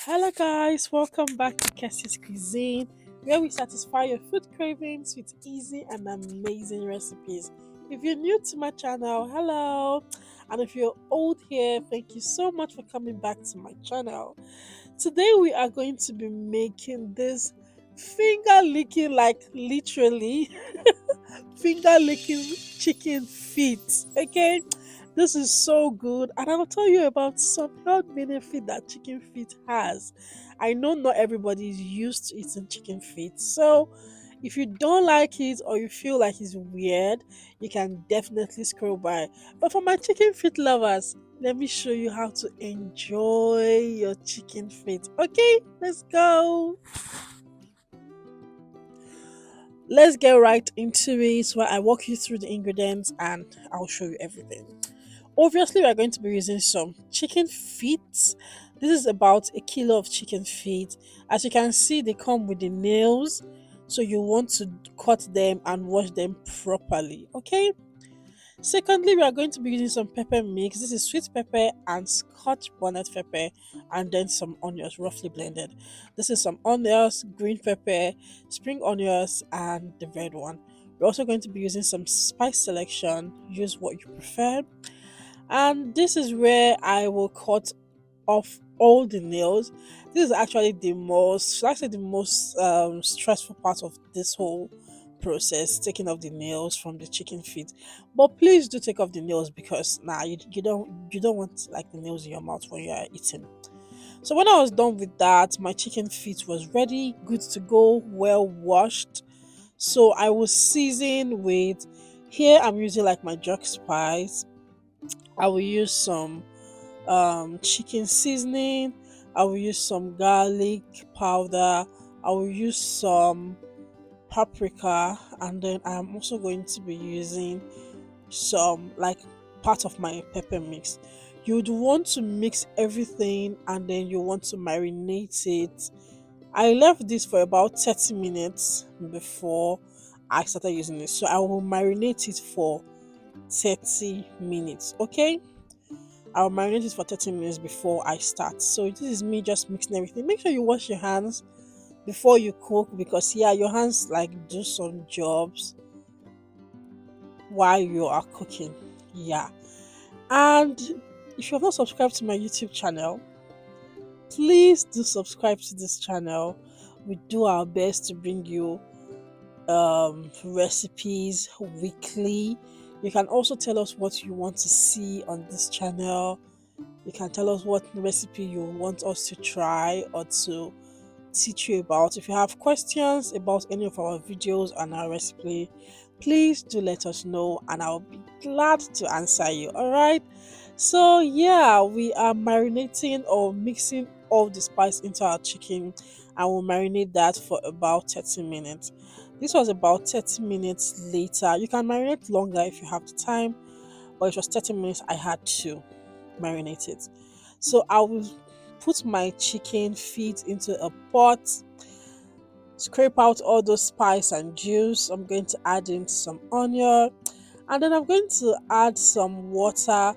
Hello, guys, welcome back to Kessie's Cuisine, where we satisfy your food cravings with easy and amazing recipes. If you're new to my channel, hello, and if you're old here, thank you so much for coming back to my channel. Today, we are going to be making this finger licking, like literally finger licking chicken feet. Okay, this is so good, and I'll tell you about some health benefit that chicken feet has. I know not everybody is used to eating chicken feet, so if you don't like it or you feel like it's weird, you can definitely scroll by. But for my chicken feet lovers, let me show you how to enjoy your chicken feet. Okay, let's go. Let's get right into it where I walk you through the ingredients and I'll show you everything. Obviously, we're going to be using some chicken feet. This is about a kilo of chicken feet. As you can see, they come with the nails, so you want to cut them and wash them properly. Okay. Secondly, we are going to be using some pepper mix. This is sweet pepper and scotch bonnet pepper, and then some onions roughly blended. This is some onions, green pepper, spring onions, and the red one. We're also going to be using some spice selection. Use what you prefer. And this is where I will cut off all the nails. This is actually the most, should I say, the most stressful part of this whole process, taking off the nails from the chicken feet. But please do take off the nails because you don't want like the nails in your mouth when you are eating. So when I was done with that, my chicken feet was ready, good to go, well washed. So I will season with, here I'm using like my jerk spice. I will use some chicken seasoning. I will use some garlic powder. I will use some paprika, and then I'm also going to be using some like part of my pepper mix. You'd want to mix everything and then you want to marinate it. I left this for about 30 minutes before I started using it, so I will marinate it for 30 minutes. Okay, I'll marinate it for 30 minutes before I start. So this is me just mixing everything. Make sure you wash your hands before you cook because yeah, your hands like do some jobs while you are cooking. Yeah. And if you have not subscribed to my YouTube channel, please do subscribe to this channel. We do our best to bring you recipes weekly. You can also tell us what you want to see on this channel. You can tell us what recipe you want us to try or to teach you about. If you have questions about any of our videos and our recipe, please do let us know and I'll be glad to answer you. All right. So, yeah, we are marinating or mixing all the spice into our chicken and we'll marinate that for about 30 minutes. This was about 30 minutes later. You can marinate longer if you have the time, but it was 30 minutes I had to marinate it. So I will put my chicken feet into a pot, scrape out all those spice and juice. I'm going to add in some onion, and then I'm going to add some water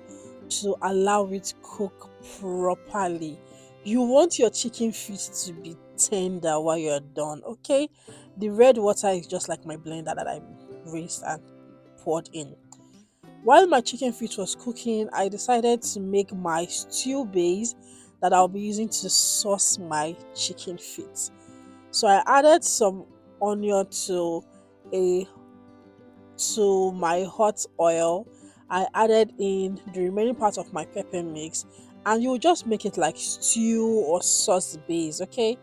to allow it to cook properly. You want your chicken feet to be tender while you're done, okay? The red water is just like my blender that I raised and poured in. While my chicken feet was cooking, I decided to make my stew base that I'll be using to sauce my chicken feet. So I added some onion a to my hot oil. I added in the remaining part of my pepper mix, and you will just make it like stew or sauce base, okay?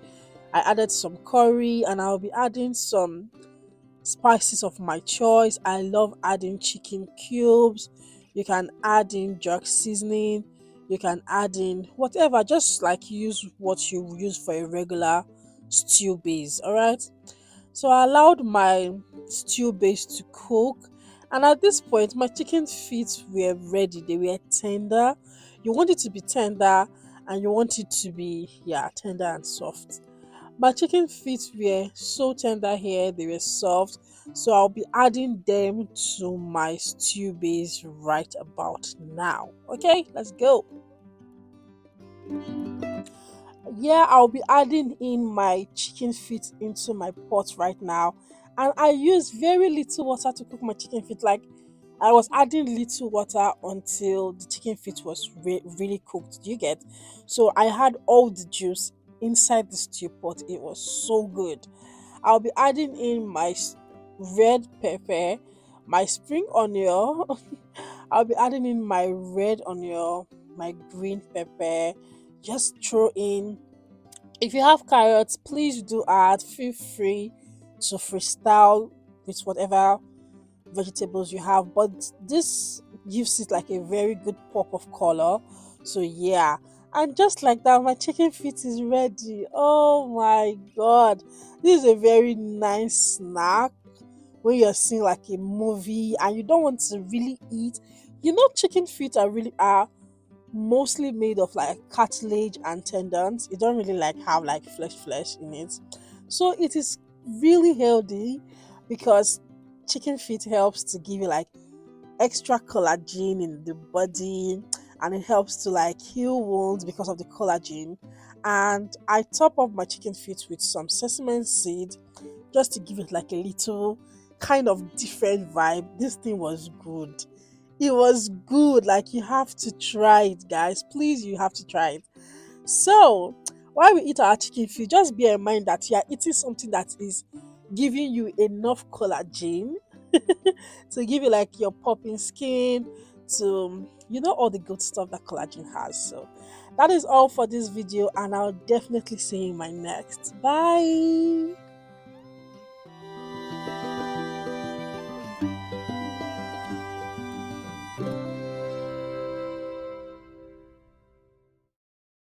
I added some curry and I'll be adding some spices of my choice. I love adding chicken cubes. You can add in jerk seasoning. You can add in whatever, just like use what you use for a regular stew base. All right. So I allowed my stew base to cook, and at this point, my chicken feet were ready. They were tender. You want it to be tender, and you want it to be tender and soft. My chicken feet were so tender here, they were soft. So I'll be adding them to my stew base right about now. Okay, let's go. yeah, I'll be adding in my chicken feet into my pot right now. And I use very little water to cook my chicken feet. Like I was adding little water until the chicken feet was really cooked. Do you get? So I had all the juice inside the stew pot. It was so good. I'll be adding in my red pepper, my spring onion. I'll be adding in my red onion, my green pepper. Just throw in, if you have carrots, please do add. Feel free to freestyle with whatever vegetables you have, but this gives it like a very good pop of color. So yeah, and just like that, my chicken feet is ready. Oh my god, this is a very nice snack when you're seeing like a movie and you don't want to really eat. You know, chicken feet are mostly made of like cartilage and tendons. It don't really like have like flesh in it. So it is really healthy because chicken feet helps to give you like extra collagen in the body, and it helps to like heal wounds because of the collagen. And I top up my chicken feet with some sesame seed just to give it like a little kind of different vibe. This thing was good. It was good. Like you have to try it, guys. Please, you have to try it. So, while we eat our chicken feet, just bear in mind that you are eating something that is giving you enough collagen to give you like your popping skin, to all the good stuff that collagen has. So that is all for this video, and I'll definitely see you in my next. Bye.